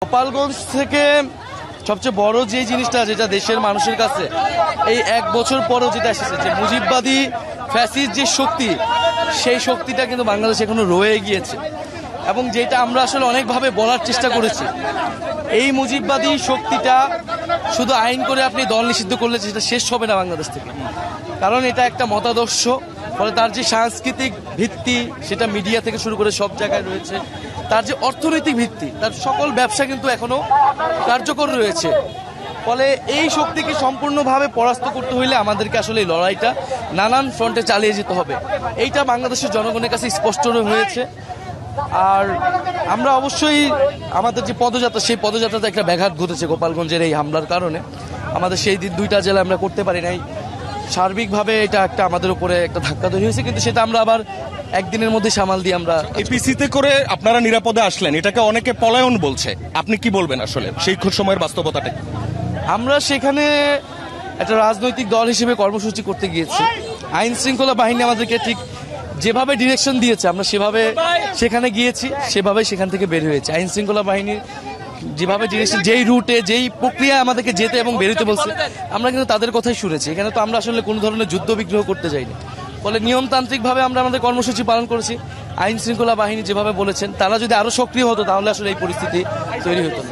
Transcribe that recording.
গোপালগঞ্জ থেকে সবচেয়ে বড় যে জিনিসটা যেটা দেশের মানুষের কাছে এই এক বছর পরও যেটা এসেছে যে মুজিববাদী ফ্যাসিস্ট যে শক্তি, সেই শক্তিটা কিন্তু বাংলাদেশে এখনো রয়ে গিয়েছে এবং যেটা আমরা আসলে অনেকভাবে বলার চেষ্টা করেছি। এই মুজিববাদী শক্তিটা শুধু আইন করে আপনি দল নিষিদ্ধ করলে সেটা শেষ হবে না বাংলাদেশ থেকে, কারণ এটা একটা মতাদর্শ। ফলে তার যে সাংস্কৃতিক ভিত্তি সেটা মিডিয়া থেকে শুরু করে সব জায়গায় রয়েছে, তার যে অর্থনৈতিক ভিত্তি, তার সকল ব্যবসা কিন্তু এখনো কার্যকর রয়েছে। ফলে এই শক্তিকে সম্পূর্ণভাবে পরাস্ত করতে হইলে আমাদেরকে আসলে এই লড়াইটা নানান ফ্রন্টে চালিয়ে যেতে হবে। এইটা বাংলাদেশের জনগণের কাছে স্পষ্ট হয়েছে। আর আমরা অবশ্যই আমাদের যে পদযাত্রা, সেই পদযাত্রাতে একটা ব্যাঘাত ঘটেছে গোপালগঞ্জের এই হামলার কারণে। আমাদের সেই দুইটা জেলা আমরা করতে পারি নাই। সার্বিকভাবে এটা একটা আমাদের উপরে একটা ধাক্কা তৈরি হয়েছে, কিন্তু সেটা আমরা আবার একদিনের মধ্যে সামাল দিয়ে আমরা এপিসিতে করে আপনারা নিরাপদে আসলেন, এটাকে অনেকে পলায়ন বলছে, আপনি কি বলবেন আসলে সেই সময়ের বাস্তবতাটা? আমরা সেখানে একটা রাজনৈতিক দল হিসেবে কর্মসূচি করতে গিয়েছি। আইন শৃঙ্খলা বাহিনী আমাদেরকে ঠিক যেভাবে ডিরেকশন দিয়েছে আমরা সেভাবে সেখানে গিয়েছি, সেভাবে সেখান থেকে বের হয়েছে। আইন শৃঙ্খলা বাহিনীর যেভাবে ডিরেকশন, যেই রুটে যেই প্রক্রিয়া আমাদেরকে যেতে এবং বেরোতে বলছে, আমরা কিন্তু তাদের কথাই শুনেছি। এখানে তো আমরা আসলে কোনো ধরনের যুদ্ধ বিগ্রহ করতে যাইনি। ফলে নিয়মতান্ত্রিকভাবে আমরা আমাদের কর্মসূচি পালন করেছি। আইন শৃঙ্খলা বাহিনী যেভাবে বলেছেন, তারা যদি আরো সক্রিয় হতো তাহলে আসলে এই পরিস্থিতি তৈরি হতো না।